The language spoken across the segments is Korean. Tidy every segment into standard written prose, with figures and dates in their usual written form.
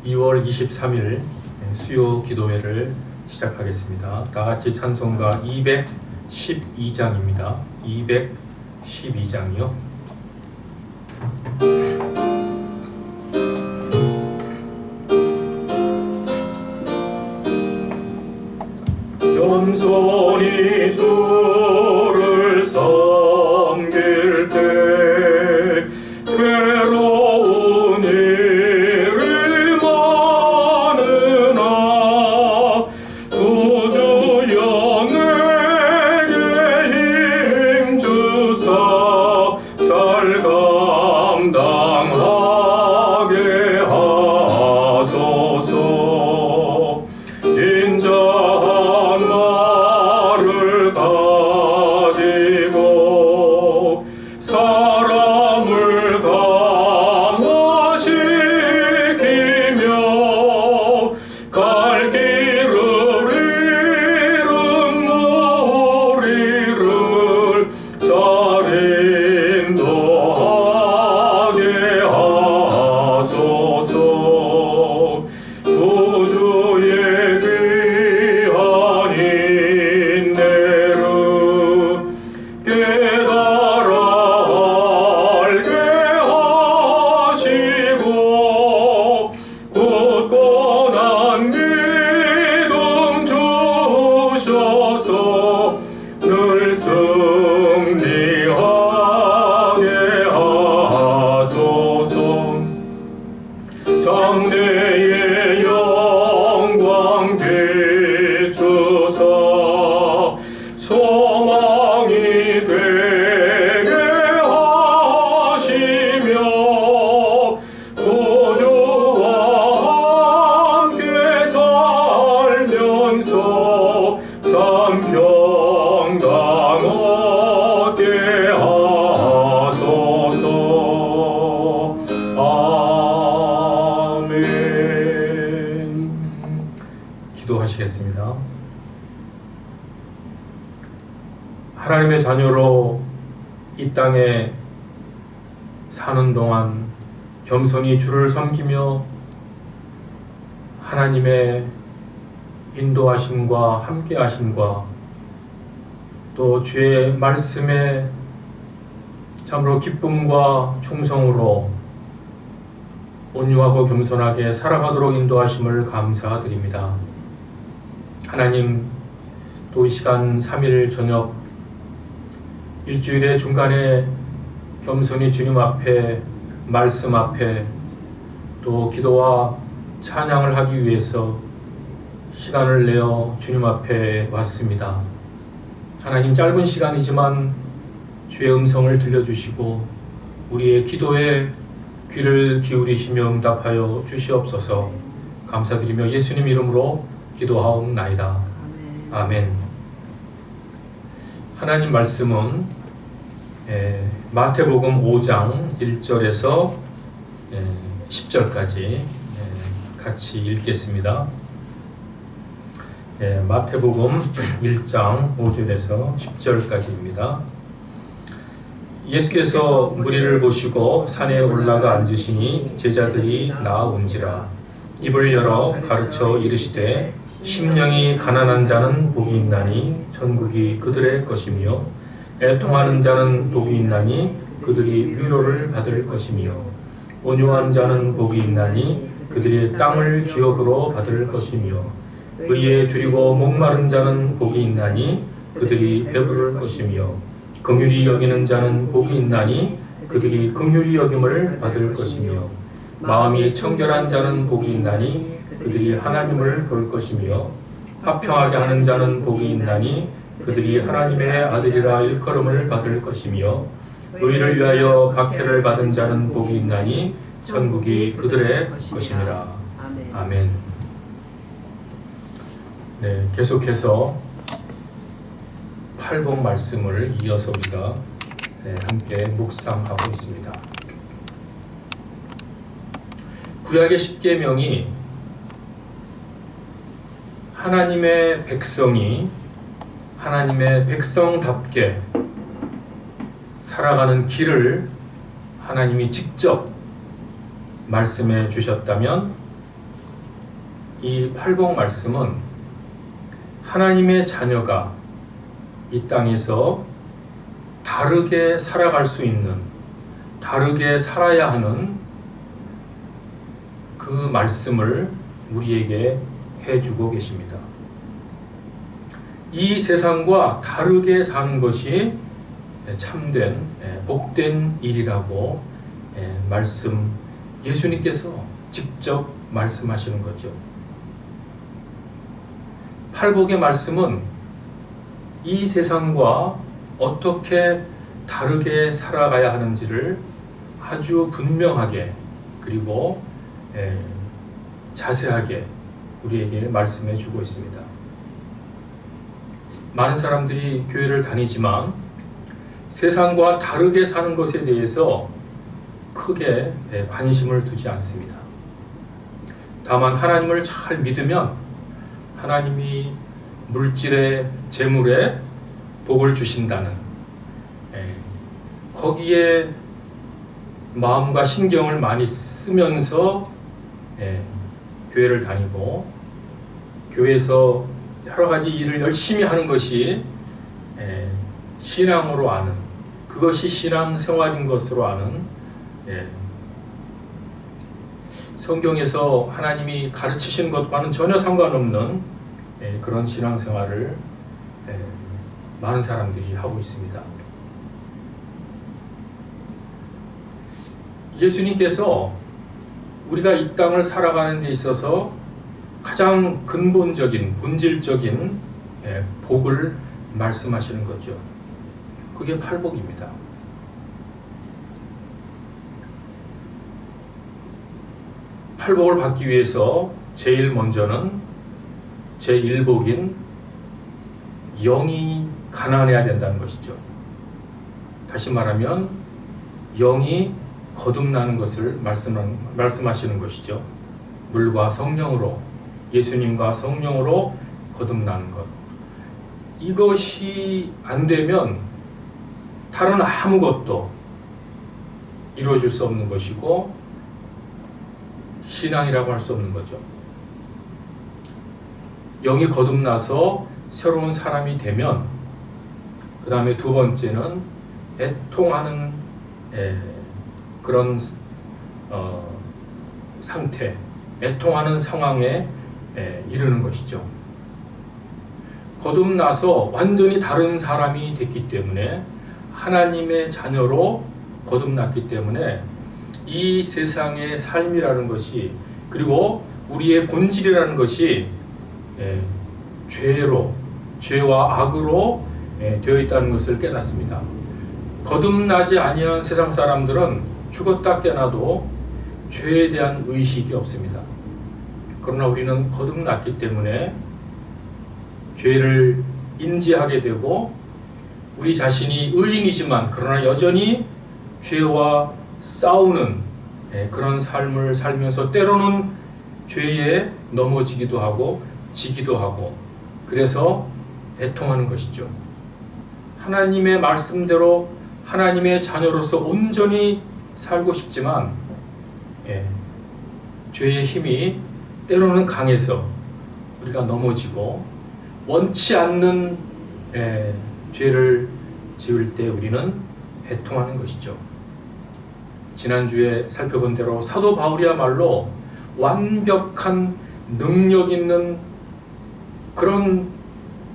2월 23일 수요 기도회를 시작하겠습니다. 다 같이 찬송가 212장입니다. 212장이요. 겸손히 주를 섬길 때 괴로운 일이 많으나 구주여 내게 힘 주사 잘 감당하게 하소서. 인자한 말을 가지고 사람을 강화시키며 갈 길을 잃은 무리를 잘 인도하게 하소서. 구주의 귀한 인내를 깨달아 알게 하시고 굳건한 믿음 주셔서 늘 승리하게 하소서. 장래의 영광 비추사 소망이 되게 하시며 구주와 함께 살면서 참 평강 얻게 하소서. 아멘. 기도하시겠습니다. 하나님의 자녀로 이 땅에 사는 동안 겸손히 주를 섬기며 하나님의 인도하심과 함께하심과 또 주의 말씀에 참으로 기쁨과 충성으로 온유하고 겸손하게 살아가도록 인도하심을 감사드립니다. 하나님, 또 이 시간 3일 저녁 일주일의 중간에 겸손히 주님 앞에 말씀 앞에 또 기도와 찬양을 하기 위해서 시간을 내어 주님 앞에 왔습니다. 하나님, 짧은 시간이지만 주의 음성을 들려주시고 우리의 기도에 귀를 기울이시며 응답하여 주시옵소서. 감사드리며 예수님 이름으로 기도하옵나이다. 아멘. 하나님 말씀은 마태복음 5장 1절에서 10절까지 같이 읽겠습니다. 마태복음 1장 5절에서 10절까지입니다. 예수께서 무리를 보시고 산에 올라가 앉으시니 제자들이 나아온지라. 입을 열어 가르쳐 이르시되 심령이 가난한 자는 복이 있나니 천국이 그들의 것이며 애통하는 자는 복이 있나니 그들이 위로를 받을 것이며 온유한 자는 복이 있나니 그들이 땅을 기업으로 받을 것이며 의에 줄이고 목마른 자는 복이 있나니 그들이 배부를 것이며 긍휼히 여기는 자는 복이 있나니 그들이 긍휼히 여김을 받을 것이며 마음이 청결한 자는 복이 있나니 그들이 하나님을 볼 것이며 화평하게 하는 자는 복이 있나니 그들이 하나님의 아들이라 일컬음을 받을 것이며 의를 위하여 박해를 받은 자는 복이 있나니 천국이 그들의 것이니라. 아멘. 네, 계속해서 8복 말씀을 이어서 우리가 함께 묵상하고 있습니다. 구약의 10계명이 하나님의 백성이 하나님의 백성답게 살아가는 길을 하나님이 직접 말씀해 주셨다면 이 팔복 말씀은 하나님의 자녀가 이 땅에서 다르게 살아갈 수 있는, 다르게 살아야 하는 그 말씀을 우리에게 해주고 계십니다. 이 세상과 다르게 사는 것이 참된, 복된 일이라고 예수님께서 직접 말씀하시는 거죠. 팔복의 말씀은 이 세상과 어떻게 다르게 살아가야 하는지를 아주 분명하게 그리고 자세하게 우리에게 말씀해 주고 있습니다. 많은 사람들이 교회를 다니지만 세상과 다르게 사는 것에 대해서 크게 관심을 두지 않습니다. 다만 하나님을 잘 믿으면 하나님이 물질의 재물에 복을 주신다는 거기에 마음과 신경을 많이 쓰면서 교회를 다니고 교회에서 여러 가지 일을 열심히 하는 것이 신앙으로 아는, 그것이 신앙 생활인 것으로 아는, 성경에서 하나님이 가르치신 것과는 전혀 상관없는 그런 신앙 생활을 많은 사람들이 하고 있습니다. 예수님께서 우리가 이 땅을 살아가는 데 있어서 가장 근본적인, 본질적인 복을 말씀하시는 거죠. 그게 팔복입니다. 팔복을 받기 위해서 제일 먼저는 제1복인 영이 가난해야 된다는 것이죠. 다시 말하면 영이 거듭나는 것을 말씀하시는 것이죠. 물과 성령으로, 예수님과 성령으로 거듭나는 것. 이것이 안 되면 다른 아무것도 이루어질 수 없는 것이고 신앙이라고 할 수 없는 거죠. 영이 거듭나서 새로운 사람이 되면 그 다음에 두 번째는 애통하는 그런 상태, 애통하는 상황에 이르는 것이죠. 거듭나서 완전히 다른 사람이 됐기 때문에 하나님의 자녀로 거듭났기 때문에 이 세상의 삶이라는 것이 그리고 우리의 본질이라는 것이 죄와 악으로 되어 있다는 것을 깨닫습니다. 거듭나지 아니한 세상 사람들은 죽었다 깨어나도 죄에 대한 의식이 없습니다. 그러나 우리는 거듭났기 때문에 죄를 인지하게 되고 우리 자신이 의인이지만 그러나 여전히 죄와 싸우는 그런 삶을 살면서 때로는 죄에 넘어지기도 하고 지기도 하고 그래서 애통하는 것이죠. 하나님의 말씀대로 하나님의 자녀로서 온전히 살고 싶지만 죄의 힘이 때로는 강해서 우리가 넘어지고 원치 않는 죄를 지을 때 우리는 애통하는 것이죠. 지난주에 살펴본 대로 사도 바울이야말로 완벽한 능력 있는 그런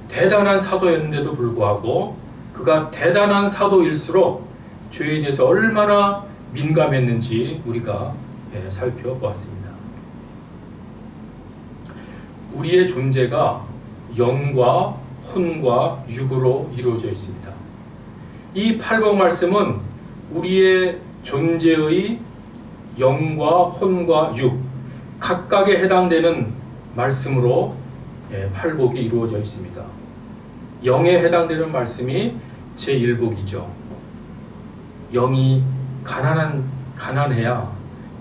대단한 사도였는데도 불구하고 그가 대단한 사도일수록 죄에 대해서 얼마나 민감했는지 우리가 살펴보았습니다. 우리의 존재가 영과 혼과 육으로 이루어져 있습니다. 이 팔복 말씀은 우리의 존재의 영과 혼과 육 각각에 해당되는 말씀으로 팔복이 이루어져 있습니다. 영에 해당되는 말씀이 제1복이죠. 영이 가난해야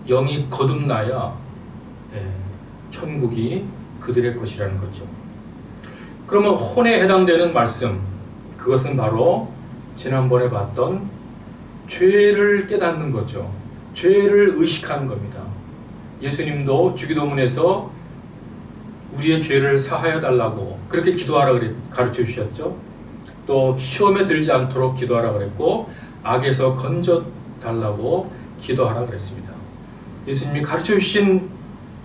영이 거듭나야 천국이 그들의 것이라는 거죠. 그러면 혼에 해당되는 말씀, 그것은 바로 지난번에 봤던 죄를 깨닫는 거죠. 죄를 의식하는 겁니다. 예수님도 주기도문에서 우리의 죄를 사하여 달라고 그렇게 기도하라 가르쳐 주셨죠. 또 시험에 들지 않도록 기도하라 그랬고 악에서 건져 달라고 기도하라 그랬습니다. 예수님이 가르쳐 주신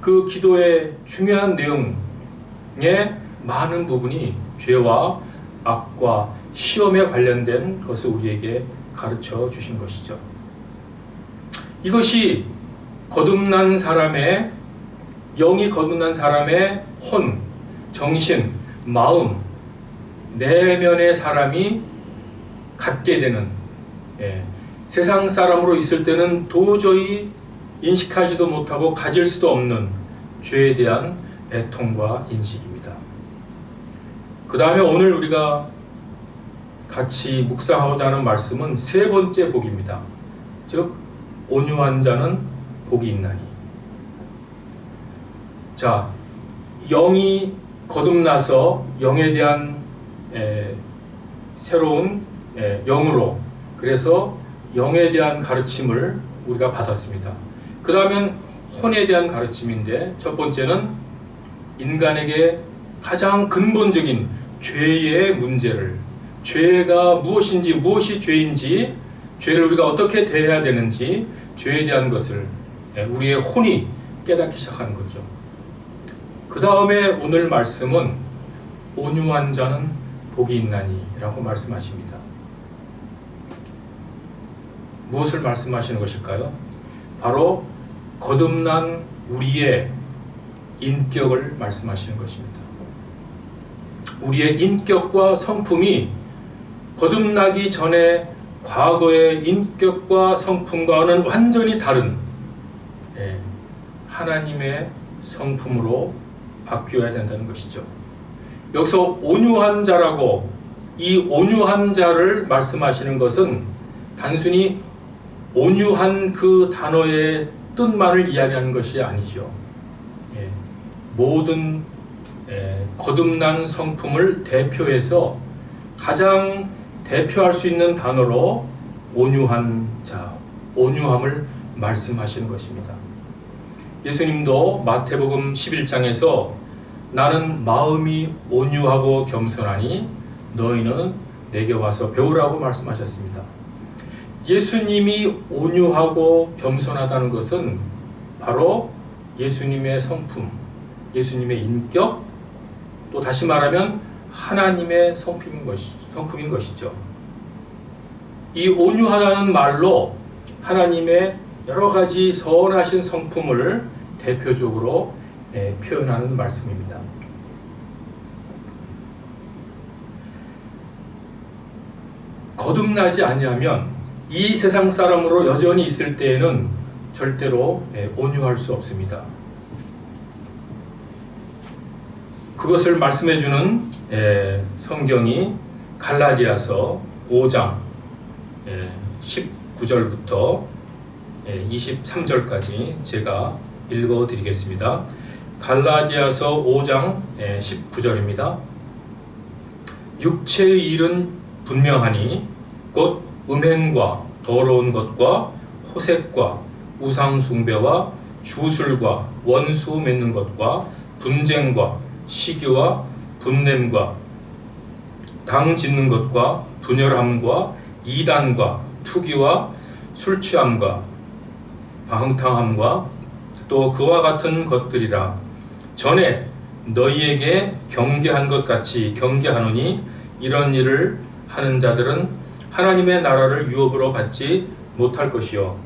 그 기도의 중요한 내용의 많은 부분이 죄와 악과 시험에 관련된 것을 우리에게 가르쳐 주신 것이죠. 이것이 거듭난 사람의 영이 거듭난 사람의 혼, 정신, 마음, 내면의 사람이 갖게 되는 세상 사람으로 있을 때는 도저히 인식하지도 못하고 가질 수도 없는 죄에 대한 애통과 인식입니다. 그 다음에 오늘 우리가 같이 묵상하고자 하는 말씀은 세 번째 복입니다. 즉 온유한 자는 복이 있나니. 자, 영이 거듭나서 영에 대한 새로운 영으로, 그래서 영에 대한 가르침을 우리가 받았습니다. 그 다음엔 혼에 대한 가르침인데, 첫 번째는 인간에게 가장 근본적인 죄의 문제를, 죄가 무엇인지, 무엇이 죄인지, 죄를 우리가 어떻게 대해야 되는지, 죄에 대한 것을 우리의 혼이 깨닫기 시작하는 거죠. 그 다음에 오늘 말씀은 온유한 자는 복이 있나니 라고 말씀하십니다. 무엇을 말씀하시는 것일까요? 바로 거듭난 우리의 인격을 말씀하시는 것입니다. 우리의 인격과 성품이 거듭나기 전에 과거의 인격과 성품과는 완전히 다른 하나님의 성품으로 바뀌어야 된다는 것이죠. 여기서 온유한 자라고, 이 온유한 자를 말씀하시는 것은 단순히 온유한 그 단어의 뜻만을 이야기하는 것이 아니죠. 모든 거듭난 성품을 대표해서 가장 대표할 수 있는 단어로 온유한 자, 온유함을 말씀하시는 것입니다. 예수님도 마태복음 11장에서 나는 마음이 온유하고 겸손하니 너희는 내게 와서 배우라고 말씀하셨습니다. 예수님이 온유하고 겸손하다는 것은 바로 예수님의 성품, 예수님의 인격, 또 다시 말하면 하나님의 성품인 것이죠. 이 온유하다는 말로 하나님의 여러 가지 선하신 성품을 대표적으로 표현하는 말씀입니다. 거듭나지 아니하면 이 세상 사람으로 여전히 있을 때에는 절대로 온유할 수 없습니다. 그것을 말씀해 주는 성경이 갈라디아서 5장 19절부터 23절까지 제가 읽어 드리겠습니다. 갈라디아서 5장 19절입니다. 육체의 일은 분명하니 곧 음행과 더러운 것과 호색과 우상숭배와 주술과 원수 맺는 것과 분쟁과 시기와 분냄과 당 짓는 것과 분열함과 이단과 투기와 술취함과 방탕함과 또 그와 같은 것들이라. 전에 너희에게 경계한 것 같이 경계하노니 이런 일을 하는 자들은 하나님의 나라를 유업으로 받지 못할 것이요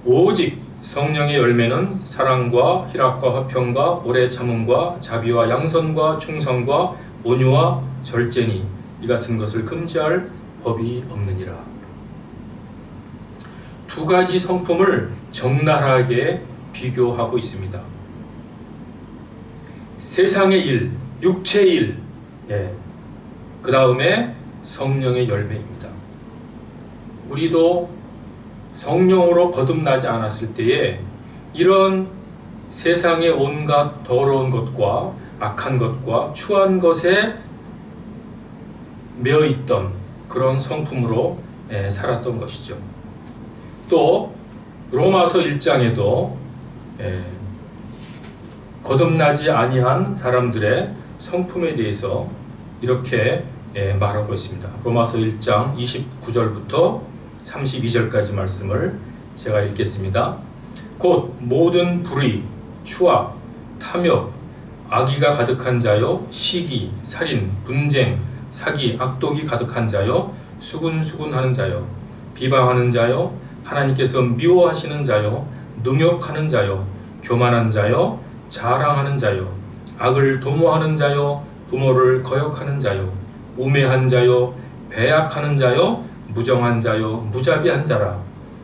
오직 성령의 열매는 사랑과 희락과 화평과 오래 참음과 자비와 양선과 충성과 온유와 절제니 이 같은 것을 금지할 법이 없느니라. 두 가지 성품을 적나라하게 비교하고 있습니다. 세상의 일, 육체의 일, 그 다음에 성령의 열매입니다. 우리도 성령으로 거듭나지 않았을 때에 이런 세상의 온갖 더러운 것과 악한 것과 추한 것에 매어있던 그런 성품으로 살았던 것이죠. 또 로마서 1장에도 거듭나지 아니한 사람들의 성품에 대해서 이렇게 말하고 있습니다. 로마서 1장 29절부터 32절까지 말씀을 제가 읽겠습니다. 곧 모든 불의, 추악, 탐욕, 악의가 가득한 자요, 시기, 살인, 분쟁, 사기, 악독이 가득한 자요, 수군수군하는 자요, 비방하는 자요, 하나님께서 미워하시는 자요, 능욕하는 자요, 교만한 자요, 자랑하는 자요, 악을 도모하는 자요, 부모를 거역하는 자요, 우매한 자요, 배약하는 자요, 무정한 자요, 무자비한 자라.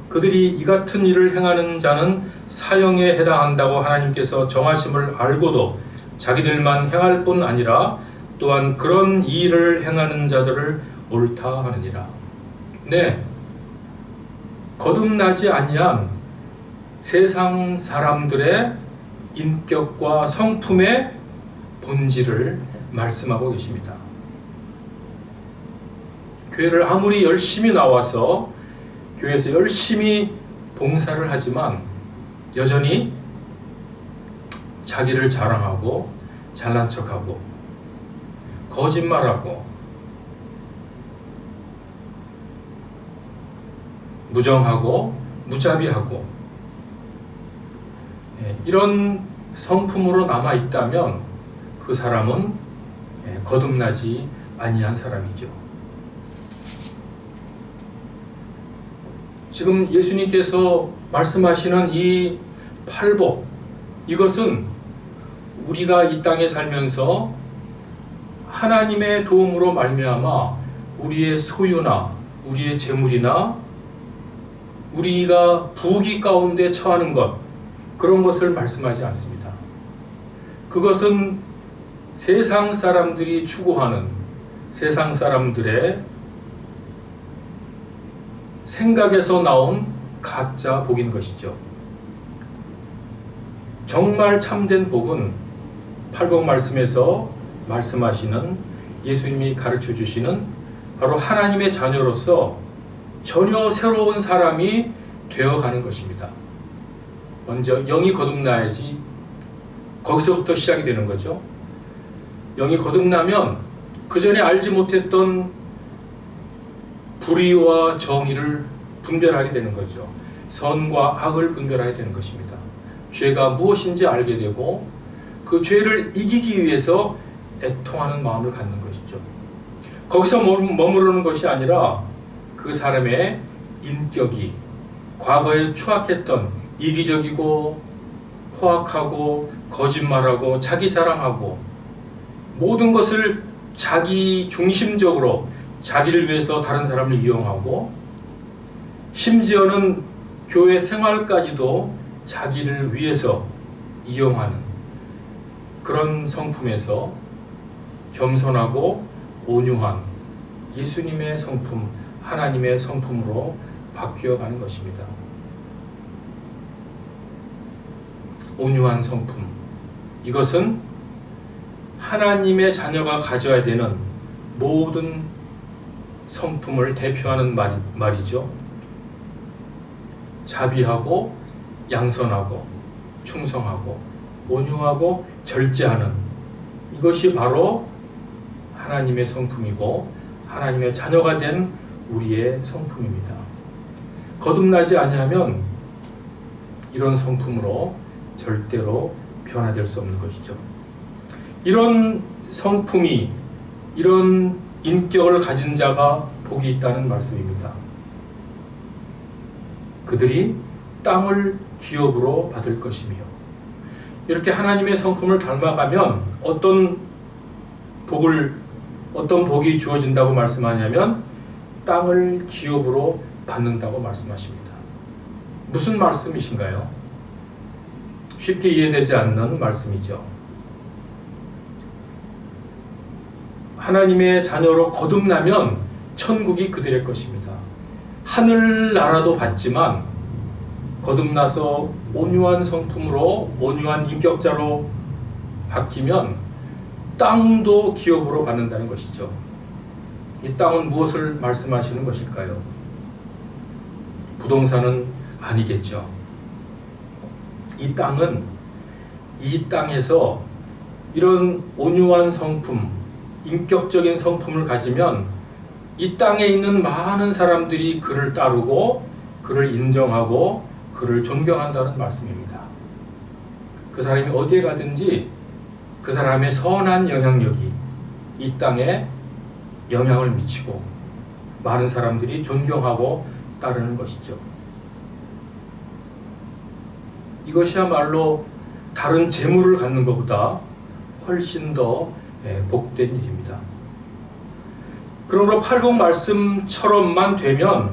그들이 이 같은 일을 행하는 자는 사형에 해당한다고 하나님께서 정하심을 알고도 자기들만 행할 뿐 아니라 또한 그런 일을 행하는 자들을 옳다 하느니라. 네, 거듭나지 아니한 세상 사람들의 인격과 성품의 본질을 말씀하고 계십니다. 교회를 아무리 열심히 나와서 교회에서 열심히 봉사를 하지만 여전히 자기를 자랑하고 잘난 척하고 거짓말하고 무정하고 무자비하고 이런 성품으로 남아 있다면 그 사람은 거듭나지 아니한 사람이죠. 지금 예수님께서 말씀하시는 이 팔복, 이것은 우리가 이 땅에 살면서 하나님의 도움으로 말미암아 우리의 소유나 우리의 재물이나 우리가 부귀 가운데 처하는 것, 그런 것을 말씀하지 않습니다. 그것은 세상 사람들이 추구하는 세상 사람들의 생각에서 나온 가짜 복인 것이죠. 정말 참된 복은 팔복 말씀에서 말씀하시는 예수님이 가르쳐 주시는 바로 하나님의 자녀로서 전혀 새로운 사람이 되어가는 것입니다. 먼저 영이 거듭나야지 거기서부터 시작이 되는 거죠. 영이 거듭나면 그 전에 알지 못했던 불의와 정의를 분별하게 되는 거죠. 선과 악을 분별하게 되는 것입니다. 죄가 무엇인지 알게 되고 그 죄를 이기기 위해서 애통하는 마음을 갖는 것이죠. 거기서 머무르는 것이 아니라 그 사람의 인격이 과거에 추악했던 이기적이고 포악하고 거짓말하고 자기 자랑하고 모든 것을 자기 중심적으로 자기를 위해서 다른 사람을 이용하고 심지어는 교회 생활까지도 자기를 위해서 이용하는 그런 성품에서 겸손하고 온유한 예수님의 성품, 하나님의 성품으로 바뀌어가는 것입니다. 온유한 성품, 이것은 하나님의 자녀가 가져야 되는 모든 성품을 대표하는 말이죠. 자비하고 양선하고 충성하고 온유하고 절제하는, 이것이 바로 하나님의 성품이고 하나님의 자녀가 된 우리의 성품입니다. 거듭나지 아니하면 이런 성품으로 절대로 변화될 수 없는 것이죠. 이런 성품이, 이런 인격을 가진 자가 복이 있다는 말씀입니다. 그들이 땅을 기업으로 받을 것이며, 이렇게 하나님의 성품을 닮아가면 어떤 복이 주어진다고 말씀하냐면 땅을 기업으로 받는다고 말씀하십니다. 무슨 말씀이신가요? 쉽게 이해되지 않는 말씀이죠. 하나님의 자녀로 거듭나면 천국이 그들의 것입니다. 하늘나라도 받지만 거듭나서 온유한 성품으로 온유한 인격자로 바뀌면 땅도 기업으로 받는다는 것이죠. 이 땅은 무엇을 말씀하시는 것일까요? 부동산은 아니겠죠. 이 땅은 이 땅에서 이런 온유한 성품, 인격적인 성품을 가지면 이 땅에 있는 많은 사람들이 그를 따르고 그를 인정하고 그를 존경한다는 말씀입니다. 그 사람이 어디에 가든지 그 사람의 선한 영향력이 이 땅에 영향을 미치고 많은 사람들이 존경하고 따르는 것이죠. 이것이야말로 다른 재물을 갖는 것보다 훨씬 더 복된 일입니다. 그러므로 팔복 말씀처럼만 되면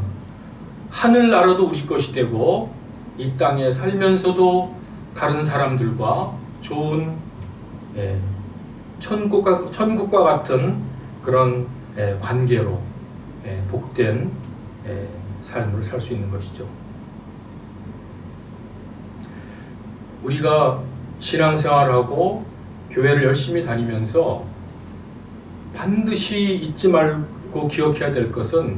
하늘나라도 우리 것이 되고 이 땅에 살면서도 다른 사람들과 좋은 천국과 같은 그런 관계로 복된 삶을 살 수 있는 것이죠. 우리가 신앙생활하고 교회를 열심히 다니면서 반드시 잊지 말고 기억해야 될 것은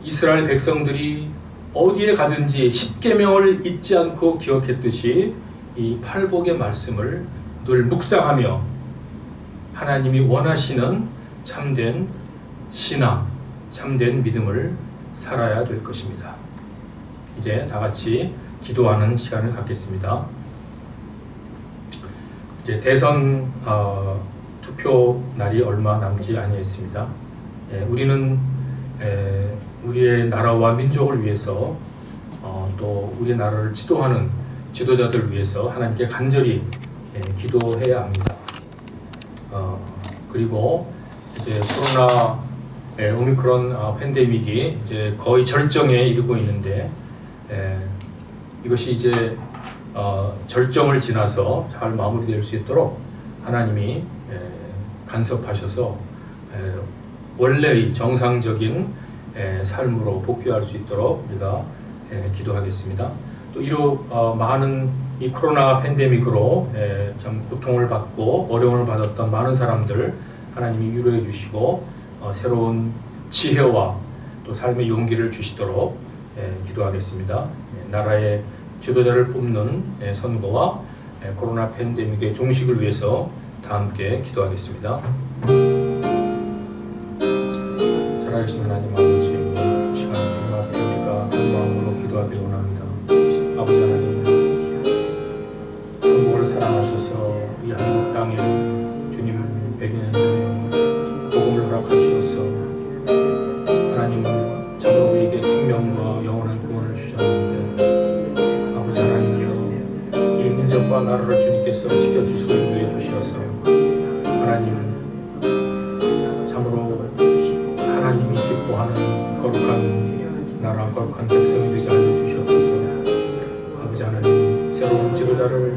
이스라엘 백성들이 어디에 가든지 십계명을 잊지 않고 기억했듯이 이 팔복의 말씀을 늘 묵상하며 하나님이 원하시는 참된 신앙, 참된 믿음을 살아야 될 것입니다. 이제 다 같이 기도하는 시간을 갖겠습니다. 이제 대선 투표 날이 얼마 남지 아니했습니다. 우리는 우리의 나라와 민족을 위해서 또 우리 나라를 지도하는 지도자들을 위해서 하나님께 간절히 기도해야 합니다. 그리고 이제 코로나 오미크론 팬데믹이 이제 거의 절정에 이르고 있는데 이것이 이제 절정을 지나서 잘 마무리될 수 있도록 하나님이 간섭하셔서 원래의 정상적인 삶으로 복귀할 수 있도록 우리가 기도하겠습니다. 또 이로 많은 이 코로나 팬데믹으로 참 고통을 받고 어려움을 받았던 많은 사람들 하나님이 위로해 주시고 새로운 지혜와 또 삶의 용기를 주시도록 기도하겠습니다. 나라의 지도자를 뽑는 선거와 코로나 팬데믹의 종식을 위해서 다 함께 기도하겠습니다. 살아계신 하나님 아버지, 시간을 주님 앞에 드리니까 한 마음으로 기도하기 원합니다. 아버지 하나님, 한국을 사랑하셔서 이 한국 땅에 주님 100년 전에 복음을 허락하시어서 하나님 참으로 우리에게 생명과 영원한 구원을 주셨는데 아버지 하나님이여, 이 민족과 나라를 주님께서 지켜주시고 인도해 주셔서 하나님 참으로 하나님이 기뻐하는 거룩한 나라, 거룩한 백성이 되게 알려주시옵소서. 아버지 하나님, 새로운 지도자를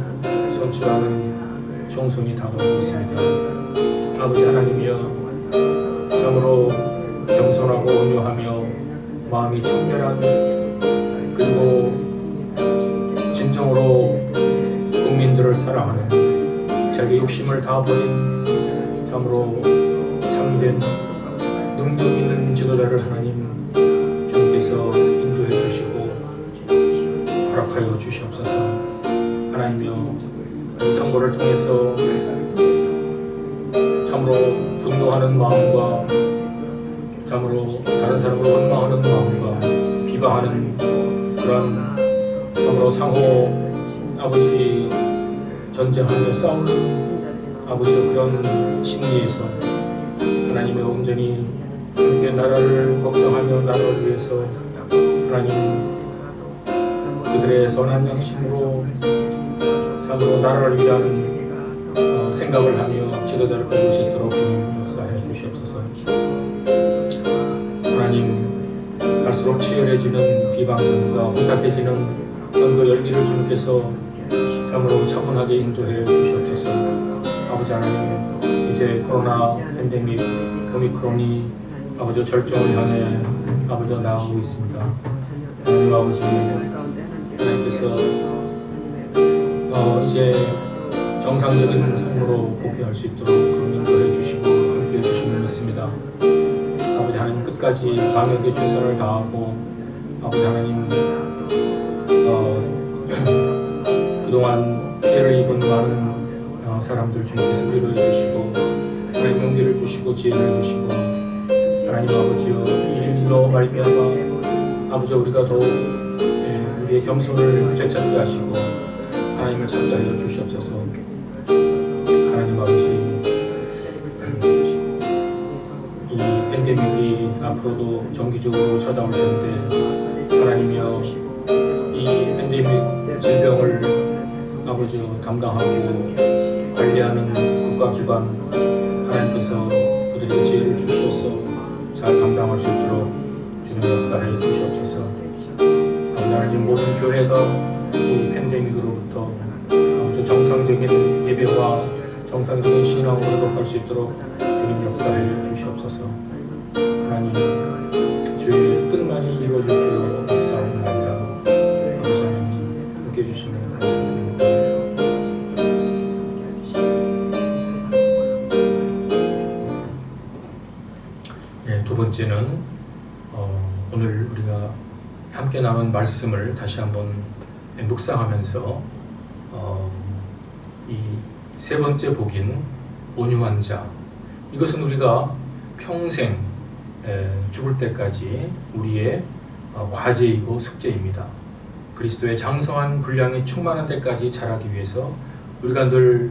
선출하는 총선이 다가오고 있습니다. 아버지 하나님이여, 참으로 겸손하고 온유하며 마음이 청결한 그리고 진정으로 국민들을 사랑하는 자기 욕심을 다 버린 참으로 참된 능력 있는 지도자를 하나님 주님께서 인도해 주시고 허락하여 주시옵소서. 하나님이여, 이 선거를 통해서 참으로 분노하는 마음과 참으로 다른 사람을 원망하는 마음과 비방하는 그런 참으로 상호 아버지 전쟁하며 싸우는 아버지 그런 심리에서 하나님의 온전히 함께 나라를 걱정하며 나라를 위해서 하나님 그들의 선한 양심으로 참으로 나라를 위한 생각을 하며 지도자를 뽑을 수 있도록 주님 역사해 주시옵소서. 하나님, 갈수록 치열해지는 비방전과 혼탁해지는 선거 열기를 주님께서 참으로 차분하게 인도해 주시옵소서. 아버지 하나님, 이제 코로나 팬데믹 오미크론이 아버지 절정을 향해 아버지 나아가고 있습니다. 하나님 아버지, 하나님께서 이제 정상적인 삶으로 복귀할 수 있도록 인도해 주시고 함께해 주시면 믿습니다. 아버지 하나님, 끝까지 방역에 최선을 다하고 아버지 하나님 그동안 피해를 입은 많은 사람들 주님께서 위로해 주시고 하나님 용기를 주시고 지혜를 주시고 하나님 아버지여 이 일로 말미암아 아버지 우리가 더욱 우리의 겸손을 되찾게 하시고 하나님을 찾게 하여 주시옵소서. 하나님 아버지 이 팬데믹이 앞으로도 정기적으로 찾아올 텐데 하나님이여 이 팬데믹 질병을 아버지 담당하고 관리하는 국가기관 하나님께서 그들에게 지혜를 주셔서 잘 감당할 수 있도록 주님 역사해 주시옵소서. 아버지 하나님 모든 교회가 이 팬데믹으로부터 아버지 정상적인 예배와 정상적인 신앙으로 회복할 수 있도록 주님 역사해 주시옵소서. 하나님 주의 뜻만이 이루어질 줄로 믿사옵나이다. 아버지 하나님 함께 해주시면 감사드립니다. 두 번째는 오늘 우리가 함께 나눈 말씀을 다시 한번 묵상하면서 이 세 번째 복인 온유한 자, 이것은 우리가 평생 죽을 때까지 우리의 과제이고 숙제입니다. 그리스도의 장성한 분량이 충만한 때까지 자라기 위해서 우리가 늘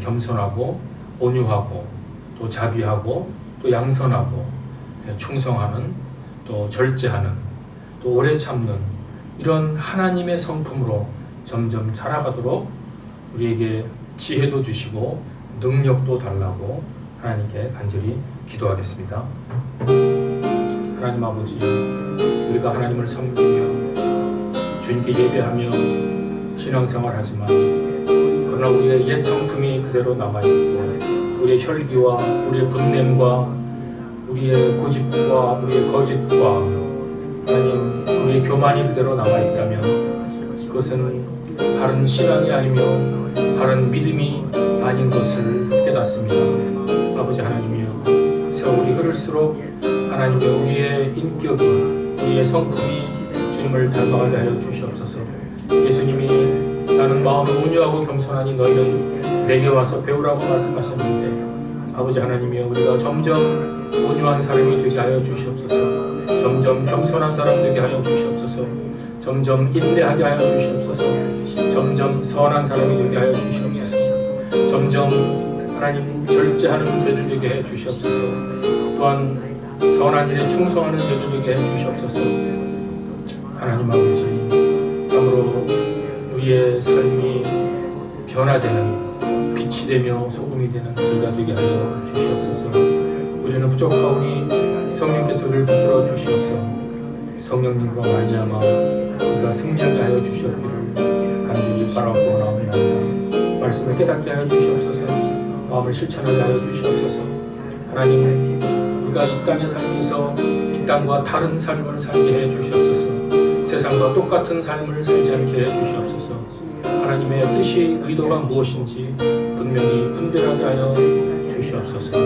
겸손하고 온유하고 또 자비하고 또 양선하고 충성하는 또 절제하는 또 오래 참는 이런 하나님의 성품으로 점점 자라가도록 우리에게 지혜도 주시고 능력도 달라고 하나님께 간절히 기도하겠습니다. 하나님 아버지, 우리가 하나님을 섬기며 주님께 예배하며 신앙생활하지만 그러나 우리의 옛 성품이 그대로 남아있고 우리의 혈기와 우리의 분냄과 우리의 고집과 우리의 거짓과 하나님 우리의 교만이 그대로 남아있다면 그것은 바른 신앙이 아니며 바른 믿음이 아닌 것을 깨닫습니다. 아버지 하나님이여, 세월이 흐를수록 하나님의 우리의 인격이 우리의 성품이 주님을 닮아가게 하여 주시옵소서. 예수님이 나는 마음이 온유하고 겸손하니 너희는 내게 와서 배우라고 말씀하셨는데 아버지 하나님이여, 우리가 점점 온유한 사람이 되게 하여 주시옵소서. 점점 겸손한 사람 되게 하여 주시옵소서. 점점 인내하게 하여 주시옵소서. 점점 선한 사람이 되게 하여 주시옵소서. 점점 하나님 절제하는 죄들 되게 해 주시옵소서. 또한 선한 일에 충성하는 죄들 되게 해 주시옵소서. 하나님 아버지, 참으로 우리의 삶이 변화되는 빛이 되며 소금이 되는 저희가 되게 하여 주시옵소서. 우리는 부족하오니 성령께서 우리를 붙들어 주시옵소서. 성령님으로 말미암아 우리가 승리하게 하여 주시옵기를 간절히 바라고 나옵니다. 말씀을 깨닫게 하여 주시옵소서. 마음을 실천하게 하여 주시옵소서. 하나님, 우리가 이 땅에 살면서 이 땅과 다른 삶을 살게 해 주시옵소서. 세상과 똑같은 삶을 살지 않게 해 주시옵소서. 하나님의 뜻이 의도가 무엇인지 분명히 분별하게 하여 주시옵소서.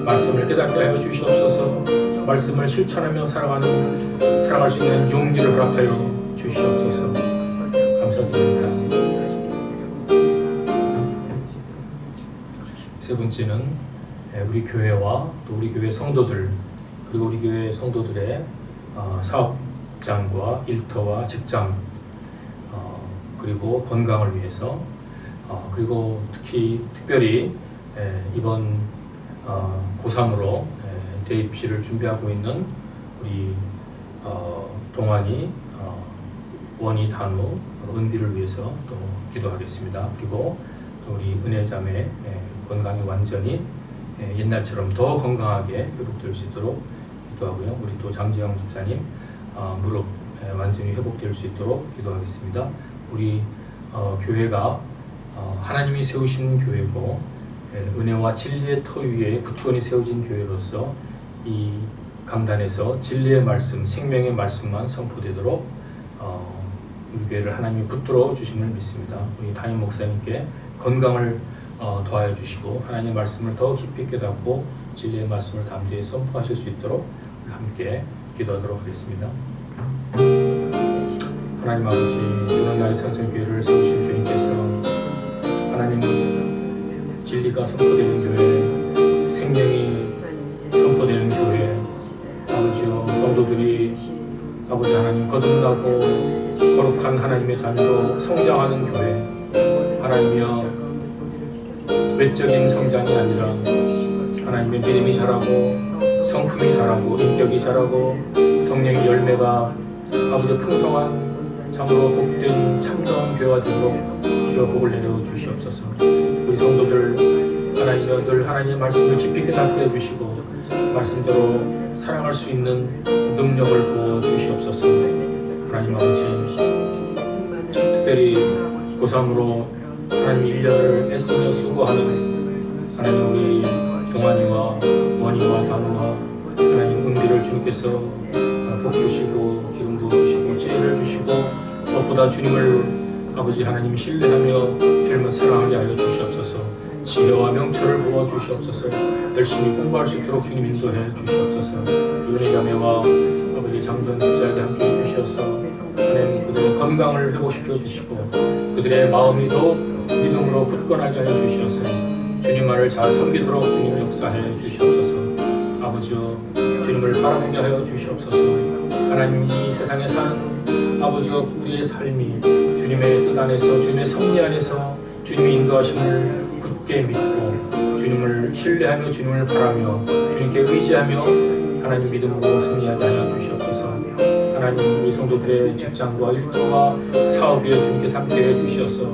말씀을 깨닫게 하여 주시옵소서. 말씀을 실천하며 살아갈 수 있는 용기를 허락하여 주시옵소서. 감사드립니다. 세 번째는 우리 교회와 또 우리 교회 성도들, 그리고 우리 교회 성도들의 사업장과 일터와 직장, 그리고 건강을 위해서, 그리고 특별히 이번 고3으로 대입시를 준비하고 있는 우리 동환이, 원희, 단우, 은비를 위해서 또 기도하겠습니다. 그리고 또 우리 은혜자매 건강이 완전히 옛날처럼 더 건강하게 회복될 수 있도록 기도하고요. 우리 또 장지영 집사님 무릎 완전히 회복될 수 있도록 기도하겠습니다. 우리 교회가 하나님이 세우신 교회고 은혜와 진리의 터 위에 굳건히 세워진 교회로서 이 강단에서 진리의 말씀, 생명의 말씀만 선포되도록 우리 교회를 하나님이 붙들어 주심을 믿습니다. 우리 담임 목사님께 건강을 더하여 주시고 하나님의 말씀을 더 깊이 깨닫고 진리의 말씀을 담대히 선포하실 수 있도록 함께 기도하도록 하겠습니다. 하나님 아버지, 주는 나의 산성교회를 세우신 주님께서 하나님 진리가 선포되는 교회, 생명이 선포되는 교회, 아버지요, 성도들이 아버지 하나님 거듭나고 거룩한 하나님의 자녀로 성장하는 교회, 하나님이여 외적인 성장이 아니라 하나님의 믿음이 자라고 성품이 자라고 인격이 자라고 성령의 열매가 아버지 풍성한 참으로 복된 참다운 교회가 되도록 주여 복을 내려 주시옵소서. 우리 성도들 하나님이여 늘 하나님의 말씀을 깊이 깨닫게 해주시고 말씀대로 사랑할 수 있는 능력을 부어 주시옵소서. 하나님 아버지 특별히 고3으로 하나님 1년을 애쓰며 수고하는 하나님 우리 동환이와 원희와 단우와 하나님 은비를 주님께서 복 주시고 기름도 주시고 지혜를 주시고 무엇보다 주님을 아버지 하나님 신뢰하며 주님을 사랑하게 하여 주시옵소서. 지혜와 명철을 부어 주시옵소서. 열심히 공부할 수 있도록 주님 인도해 주시옵소서. 이번의 자매와 아버지 장전 집사에게 함께 해 주셔서 하나님 그들의 건강을 회복시켜 주시고 그들의 마음이 더욱 믿음으로 굳건하게 하여 주시옵소서. 주님 말을 잘 섬기도록 주님 역사해 주시옵소서. 아버지여 주님을 바라보게 하여 주시옵소서. 하나님 이 세상에 사는 아버지여 우리의 삶이 주님의 뜻 안에서 주님의 섭리 안에서 주님의 인도하심을 굳게 믿고 주님을 신뢰하며 주님을 바라며 주님께 의지하며 하나님 믿음으로 승리하게 하여 주시옵소서. 하나님 우리 성도들의 직장과 일터와 사업에 주님께서 함께해 주셔서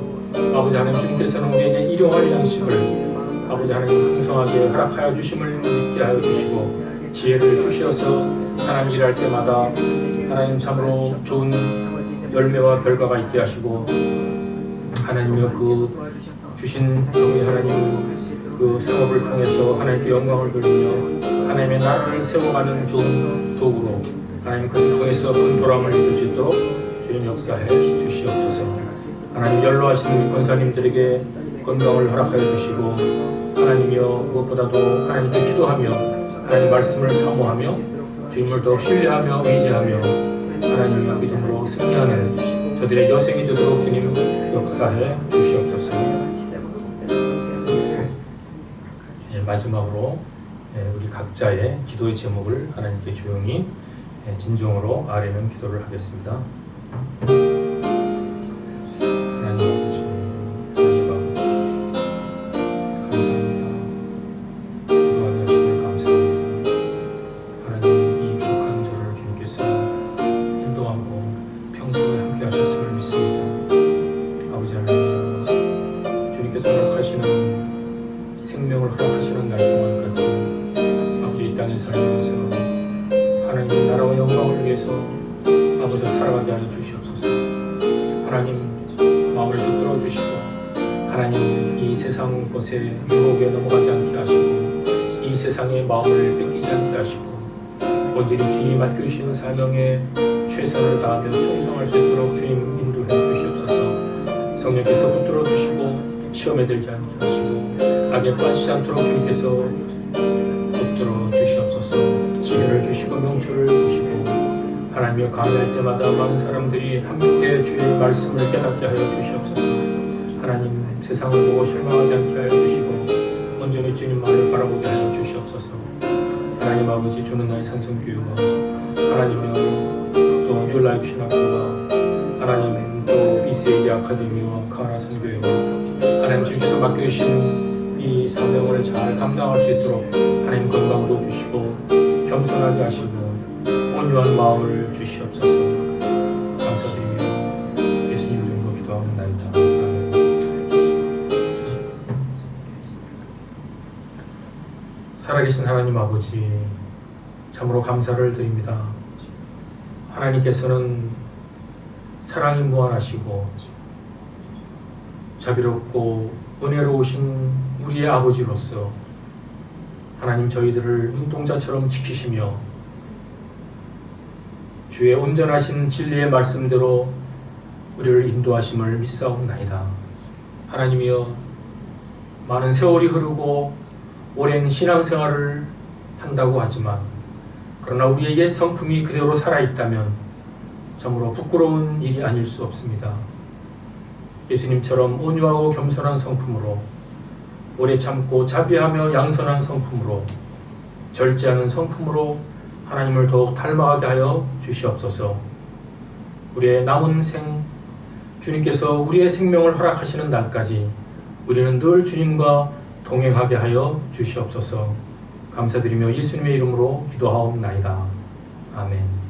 아버지 하나님 주님께서는 우리에게 일용할 양식을 아버지 하나님 풍성하게 허락하여 주심을 믿게 하여 주시고 지혜를 주셔서 하나님 일할 때마다 하나님 참으로 좋은 열매와 결과가 있게 하시고 하나님의 그 주신 성리 하나님 그 생업을 통해서 하나님께 영광을 돌리며 하나님의 나라를 세워가는 좋은 도구로 하나님 그것을 통해서 큰 보람을 입을 수 있도록 주님 역사해 주시옵소서. 하나님 연로하신 우리 권사님들에게 건강을 허락하여 주시고 하나님이여 무엇보다도 하나님께 기도하며 하나님 말씀을 사모하며 주님을 더욱 신뢰하며 의지하며 하나님의 믿음으로 승리하는 저들의 여생이 되도록 주님 역사해 주시옵소서. 마지막으로 우리 각자의 기도의 제목을 하나님께 조용히 진정으로 아뢰는 기도를 하겠습니다. 생명을 허락하시는 날 동안까지 아버지 이 땅에 살면서 하나님의 나라와 영광을 위해서 아버지 살아가게 하여 주시옵소서. 하나님 마음을 붙들어 주시고 하나님 이 세상 것에 유혹에 넘어가지 않게 하시고 이 세상의 마음을 뺏기지 않게 하시고 온전히 주님이 맡겨주시는 사명에 최선을 다하며 충성할 수 있도록 주님 인도해 주시옵소서. 성령께서 붙들어 주시고 시험에 들지 않게 하시고 악에 빠지지 않도록 주님께서 붙들어 주시옵소서. 지혜를 주시고 명철을 주시고 하나님의 강의할 때마다 많은 사람들이 함께 주의 말씀을 깨닫게 하여 주시옵소서. 하나님 세상을 보고 실망하지 않게 하여 주시고 온전히 주님 말을 바라보게 하여 주시옵소서. 하나님 아버지 주는 나의 산성교회와 하나님의 또 뉴라이프 신학교와 하나님 또 BCAD 아카데미와 가나 선교회와 하나님 주님께서 맡겨주신 이 사명을 잘 감당할 수 있도록 하나님 건강도 주시고 겸손하게 하시고 온유한 마음을 주시옵소서. 감사드리며 예수님 이름으로 기도하옵나이다. 아멘. 살아계신 하나님 아버지 참으로 감사를 드립니다. 하나님께서는 사랑이 무한하시고 자비롭고 은혜로우신 우리의 아버지로서 하나님 저희들을 눈동자처럼 지키시며 주의 온전하신 진리의 말씀대로 우리를 인도하심을 믿사옵나이다. 하나님이여 많은 세월이 흐르고 오랜 신앙생활을 한다고 하지만 그러나 우리의 옛 성품이 그대로 살아있다면 참으로 부끄러운 일이 아닐 수 없습니다. 예수님처럼 온유하고 겸손한 성품으로 오래 참고 자비하며 양선한 성품으로, 절제하는 성품으로 하나님을 더욱 닮아가게 하여 주시옵소서. 우리의 남은 생, 주님께서 우리의 생명을 허락하시는 날까지 우리는 늘 주님과 동행하게 하여 주시옵소서. 감사드리며 예수님의 이름으로 기도하옵나이다. 아멘.